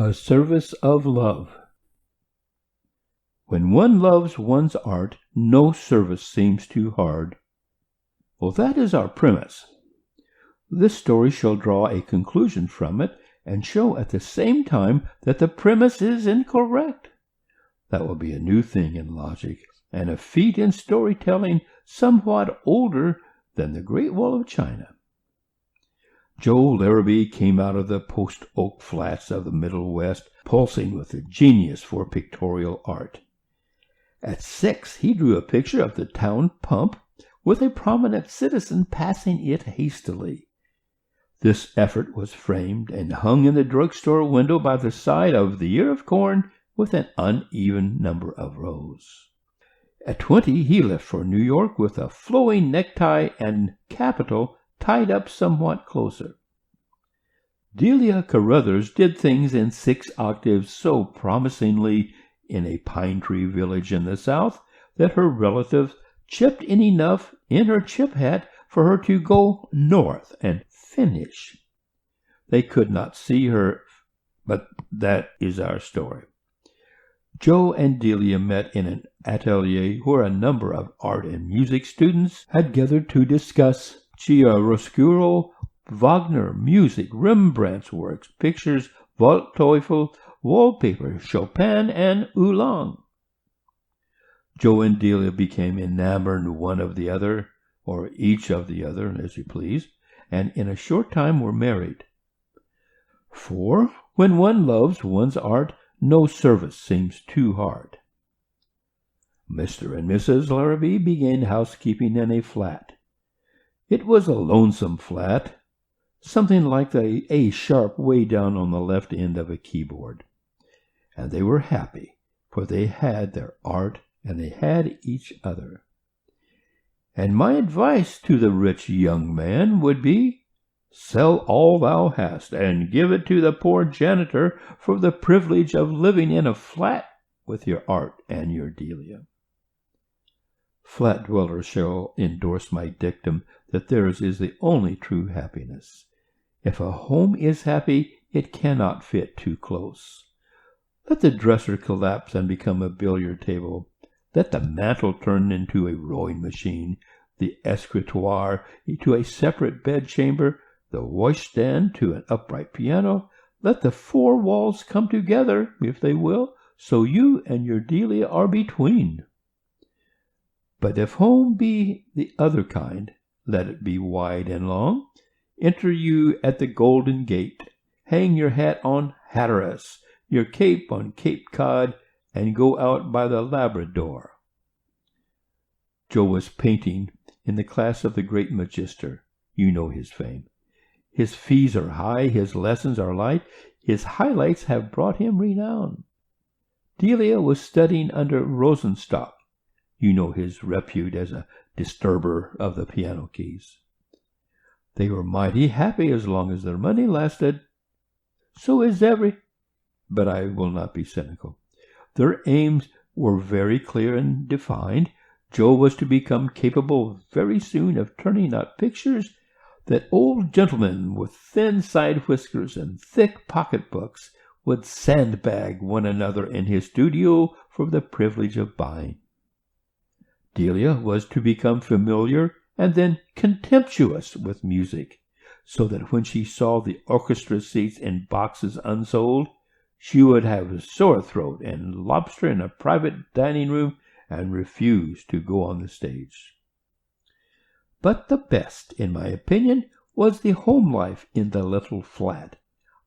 A service of love. When one loves one's art, no service seems too hard. Well, that is our premise. This story shall draw a conclusion from it and show at the same time that the premise is incorrect. That will be a new thing in logic and a feat in storytelling somewhat older than the Great Wall of China. Joe Larrabee came out of the Post Oak Flats of the Middle West, pulsing with a genius for pictorial art. At 6, he drew a picture of the town pump with a prominent citizen passing it hastily. This effort was framed and hung in the drugstore window by the side of the ear of corn with an uneven number of rows. At 20, he left for New York with a flowing necktie and capital tied up somewhat closer. Delia Carruthers did things in 6 octaves so promisingly in a pine tree village in the South that her relatives chipped in enough in her chip hat for her to go north and finish. They could not see her, but that is our story. Joe and Delia met in an atelier where a number of art and music students had gathered to discuss chiaroscuro, Wagner, music, Rembrandt's works, pictures, Waldteufel, wallpaper, Chopin, and Oolong. Joe and Delia became enamored one of the other, or each of the other, as you please, and in a short time were married. For when one loves one's art, no service seems too hard. Mr. and Mrs. Larrabee began housekeeping in a flat. It was a lonesome flat, something like the A sharp way down on the left end of a keyboard. And they were happy, for they had their art and they had each other. And my advice to the rich young man would be, sell all thou hast and give it to the poor janitor for the privilege of living in a flat with your art and your Delia. Flat dwellers shall endorse my dictum that theirs is the only true happiness. If a home is happy, it cannot fit too close. Let the dresser collapse and become a billiard table. Let the mantel turn into a rowing machine, the escritoire to a separate bedchamber, the washstand to an upright piano. Let the 4 walls come together, if they will, so you and your Delia are between. But if home be the other kind, let it be wide and long. Enter you at the Golden Gate. Hang your hat on Hatteras, your cape on Cape Cod, and go out by the Labrador. Joe was painting in the class of the great Magister. You know his fame. His fees are high, his lessons are light, his highlights have brought him renown. Delia was studying under Rosenstock. You know his repute as a disturber of the piano keys. They were mighty happy as long as their money lasted. So is every... But I will not be cynical. Their aims were very clear and defined. Joe was to become capable very soon of turning out pictures that old gentlemen with thin side whiskers and thick pocketbooks would sandbag one another in his studio for the privilege of buying. Delia was to become familiar and then contemptuous with music, so that when she saw the orchestra seats in boxes unsold, she would have a sore throat and lobster in a private dining room and refuse to go on the stage. But the best, in my opinion, was the home life in the little flat,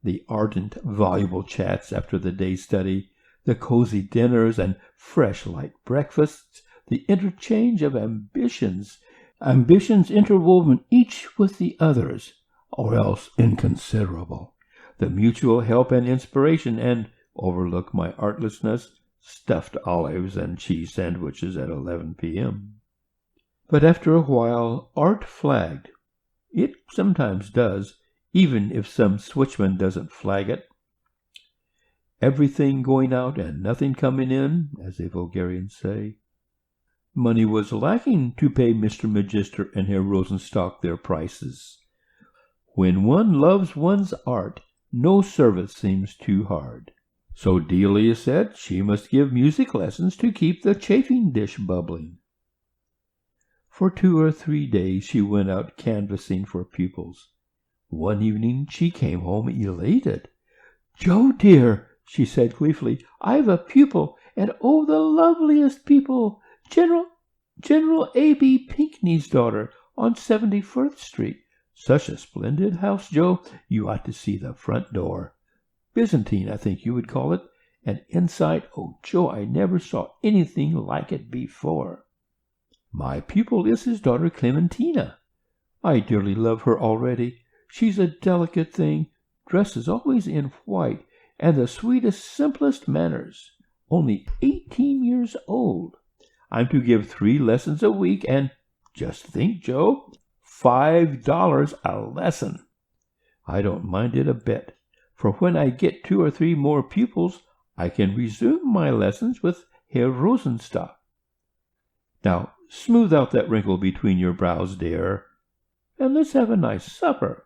the ardent, voluble chats after the day's study, the cozy dinners and fresh light breakfasts, the interchange of ambitions interwoven each with the others, or else inconsiderable, the mutual help and inspiration, and, overlook my artlessness, stuffed olives and cheese sandwiches at 11 p.m. But after a while, art flagged. It sometimes does, even if some switchman doesn't flag it. Everything going out and nothing coming in, as the vulgarians say. Money was lacking to pay Mr. Magister and Herr Rosenstock their prices. When one loves one's art, no service seems too hard. So Delia said she must give music lessons to keep the chafing dish bubbling. For 2 or 3 days she went out canvassing for pupils. One evening she came home elated. "Joe, dear," she said gleefully, "I've a pupil, and oh, the loveliest pupil! General A.B. Pinckney's daughter on 71st Street. Such a splendid house, Joe. You ought to see the front door. Byzantine, I think you would call it. And inside, oh, Joe, I never saw anything like it before. My pupil is his daughter Clementina. I dearly love her already. She's a delicate thing, dresses always in white, and the sweetest, simplest manners. Only 18 years old. I'm to give 3 lessons a week, and just think, Joe, $5 a lesson. I don't mind it a bit, for when I get 2 or 3 more pupils, I can resume my lessons with Herr Rosenstock. Now, smooth out that wrinkle between your brows, dear, and let's have a nice supper."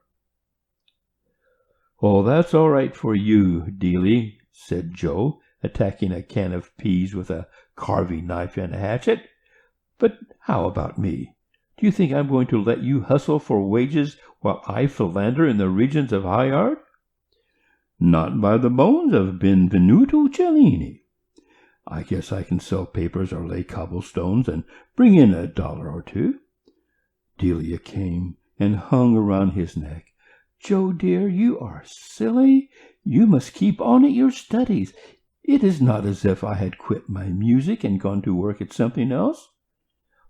"Oh, that's all right for you, Delie," said Joe, attacking a can of peas with a carving knife and a hatchet. "But how about me? Do you think I'm going to let you hustle for wages while I philander in the regions of high art? Not by the bones of Benvenuto Cellini. I guess I can sell papers or lay cobblestones and bring in $1 or 2. Delia came and hung around his neck. "Joe, dear, you are silly. You must keep on at your studies. It is not as if I had quit my music and gone to work at something else.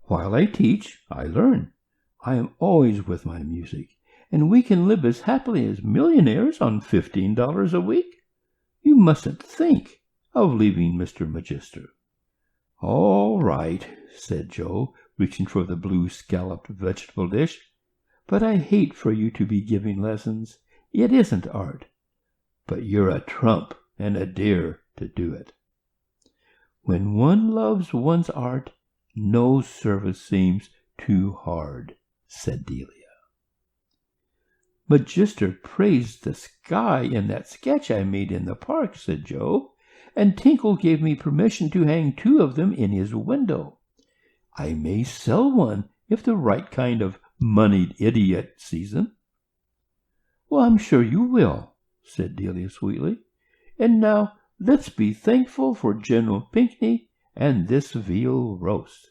While I teach, I learn. I am always with my music, and we can live as happily as millionaires on $15 a week. You mustn't think of leaving Mr. Magister." "All right," said Joe, reaching for the blue scalloped vegetable dish. "But I hate for you to be giving lessons. It isn't art. But you're a trump and a dear to do it. When one loves one's art, no service seems too hard," said Delia. "Magister praised the sky in that sketch I made in the park," said Joe, "and Tinkle gave me permission to hang 2 of them in his window. I may sell one if the right kind of moneyed idiot sees them." "Well, I'm sure you will," said Delia sweetly. "And now let's be thankful for General Pinckney and this veal roast."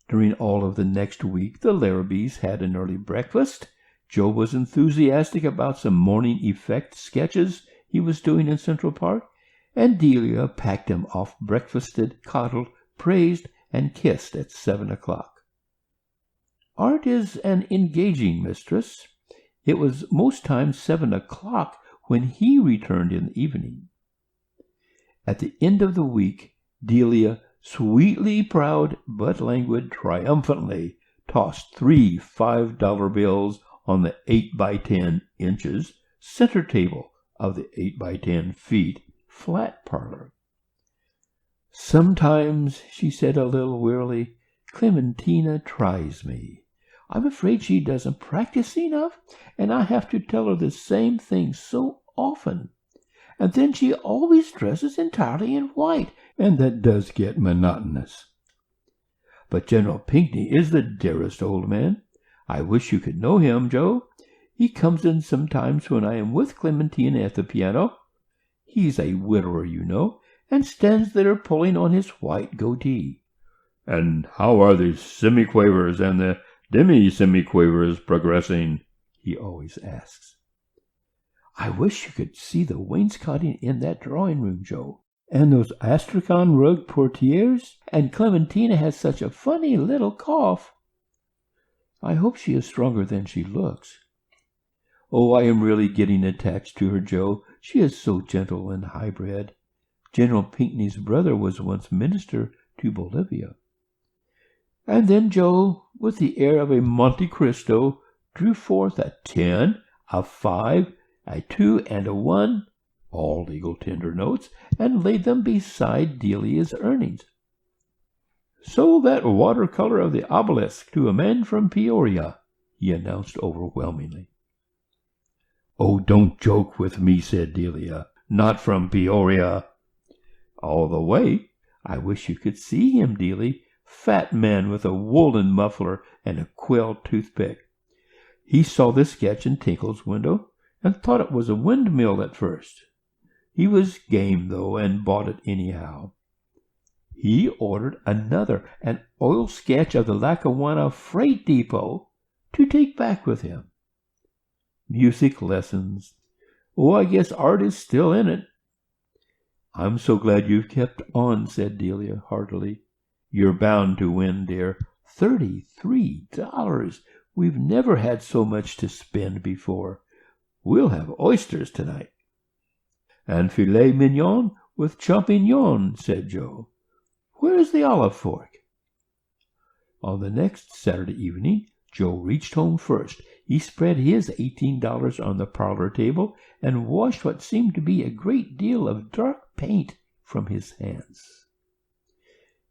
During all of the next week the Larrabees had an early breakfast. Joe was enthusiastic about some morning effect sketches he was doing in Central Park, and Delia packed him off breakfasted, coddled, praised, and kissed at 7 o'clock. Art is an engaging mistress. It was most times 7 o'clock when he returned in the evening. At the end of the week, Delia, sweetly proud but languid, triumphantly tossed 3 $5 bills on the 8 by 10 inches center table of the 8 by 10 feet flat parlor. "Sometimes," she said a little wearily, "Clementina tries me. I'm afraid she doesn't practice enough, and I have to tell her the same thing so often. And then she always dresses entirely in white, and that does get monotonous. But General Pinckney is the dearest old man. I wish you could know him, Joe. He comes in sometimes when I am with Clementina at the piano. He's a widower, you know, and stands there pulling on his white goatee." "And how are the semiquavers and the demi-semiquavers progressing?" he always asks. "I wish you could see the wainscoting in that drawing-room, Joe, and those astrakhan rug portieres, and Clementina has such a funny little cough. I hope she is stronger than she looks. Oh, I am really getting attached to her, Joe. She is so gentle and high-bred. General Pinckney's brother was once minister to Bolivia." And then Joe, with the air of a Monte Cristo, drew forth a 10, a 5, a 2, and a 1, all legal tender notes, and laid them beside Delia's earnings. "Sold that watercolor of the obelisk to a man from Peoria," he announced overwhelmingly. "Oh, don't joke with me," said Delia. "Not from Peoria." "All the way. I wish you could see him, Delie. Fat man with a woolen muffler and a quill toothpick. He saw the sketch in Tinkle's window and thought it was a windmill at first. He was game, though, and bought it anyhow. He ordered another, an oil sketch of the Lackawanna freight depot, to take back with him. Music lessons. Oh, I guess art is still in it." "I'm so glad you've kept on," said Delia heartily. "You're bound to win, dear. $33. We've never had so much to spend before. We'll have oysters tonight." "And filet mignon with champignons," said Joe. "Where's the olive fork?" On the next Saturday evening, Joe reached home first. He spread his $18 on the parlor table and washed what seemed to be a great deal of dark paint from his hands.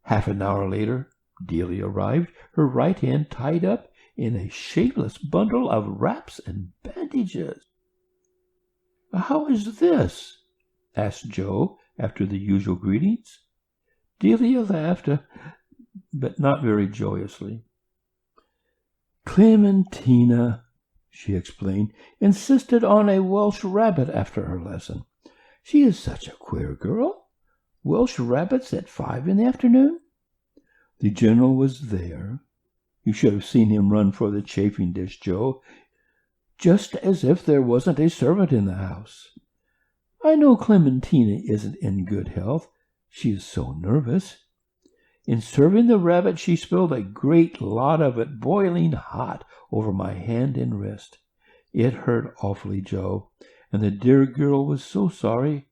Half an hour later, Delia arrived, her right hand tied up in a shapeless bundle of wraps and bandages. "How is this?" asked Joe after the usual greetings. Delia laughed, but not very joyously. "Clementina," she explained, "insisted on a Welsh rabbit after her lesson. She is such a queer girl. Welsh rabbits at 5 in the afternoon?" The General was there. You should have seen him run for the chafing dish, Joe, just as if there wasn't a servant in the house. "I know Clementina isn't in good health. She is so nervous. In serving the rabbit, she spilled a great lot of it boiling hot over my hand and wrist. It hurt awfully, Joe, and the dear girl was so sorry.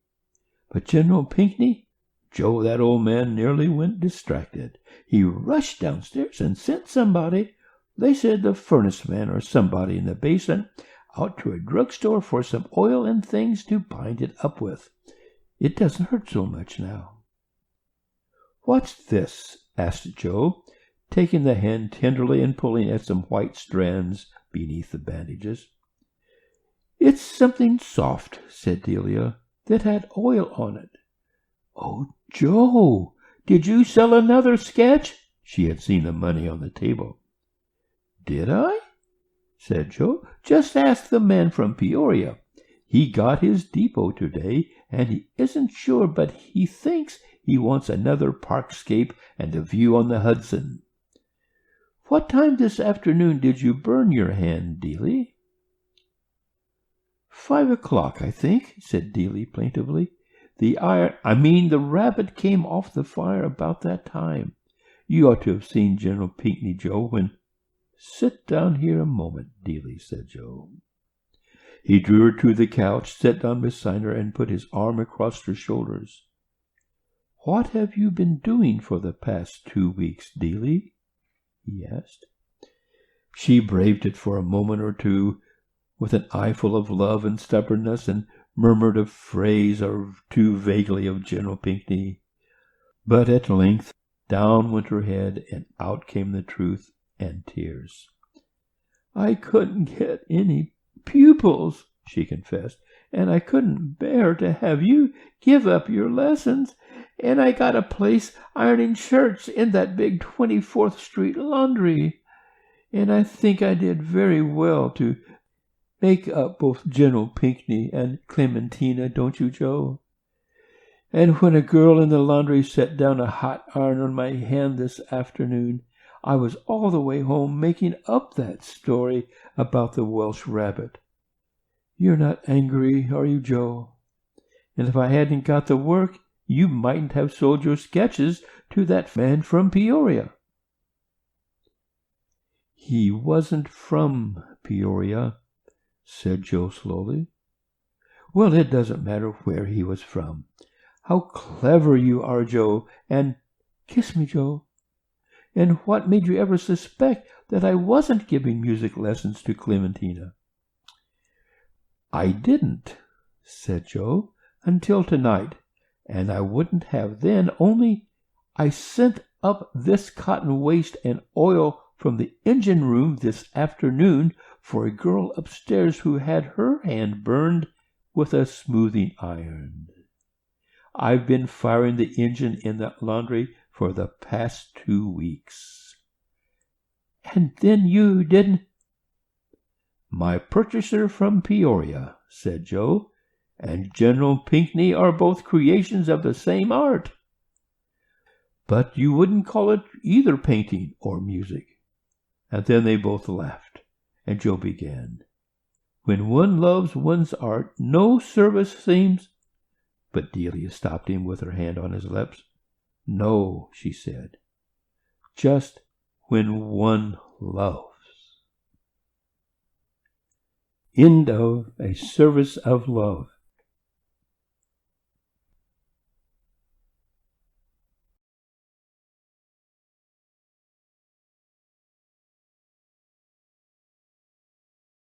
But General Pinckney, Joe, that old man nearly went distracted. He rushed downstairs and sent somebody, they said the furnace man or somebody in the basement, out to a drugstore for some oil and things to bind it up with. It doesn't hurt so much now." "What's this?" asked Joe, taking the hand tenderly and pulling at some white strands beneath the bandages. "It's something soft," said Delia, "that had oil on it." "Oh, Joe, did you sell another sketch?" She had seen the money on the table. "Did I?" said Joe. "Just ask the man from Peoria. He got his depot today, and he isn't sure, but he thinks he wants another parkscape and a view on the Hudson. What time this afternoon did you burn your hand, Delie?" 5 o'clock, I think," said Delie plaintively. The rabbit came off the fire about that time. You ought to have seen General Pinckney, Joe, when—" "Sit down here a moment, Delie," said Joe. He drew her to the couch, sat down beside her, and put his arm across her shoulders. "What have you been doing for the past 2 weeks, Delie?" he asked. She braved it for a moment or two, with an eye full of love and stubbornness, and murmured a phrase or two vaguely of General Pinckney. But at length down went her head, and out came the truth and tears. "I couldn't get any pupils," she confessed, "and I couldn't bear to have you give up your lessons, and I got a place ironing shirts in that big 24th Street laundry, and I think I did very well to make up both General Pinckney and Clementina, don't you, Joe? And when a girl in the laundry set down a hot iron on my hand this afternoon, I was all the way home making up that story about the Welsh rabbit. You're not angry, are you, Joe? And if I hadn't got the work, you mightn't have sold your sketches to that man from Peoria." "He wasn't from Peoria," said Joe slowly. "Well, it doesn't matter where he was from. How clever you are, Joe, and kiss me, Joe. And what made you ever suspect that I wasn't giving music lessons to Clementina?" "I didn't," said Joe, "until tonight, and I wouldn't have then, only I sent up this cotton waste and oil from the engine room this afternoon for a girl upstairs who had her hand burned with a smoothing iron. I've been firing the engine in that laundry for the past 2 weeks. And then you didn't? My purchaser from Peoria, said Joe, and General Pinckney are both creations of the same art. But you wouldn't call it either painting or music. And then they both laughed, and Joe began. When one loves one's art, no service seems... But Delia stopped him with her hand on his lips. No, she said, just when one loves. End of A Service of Love.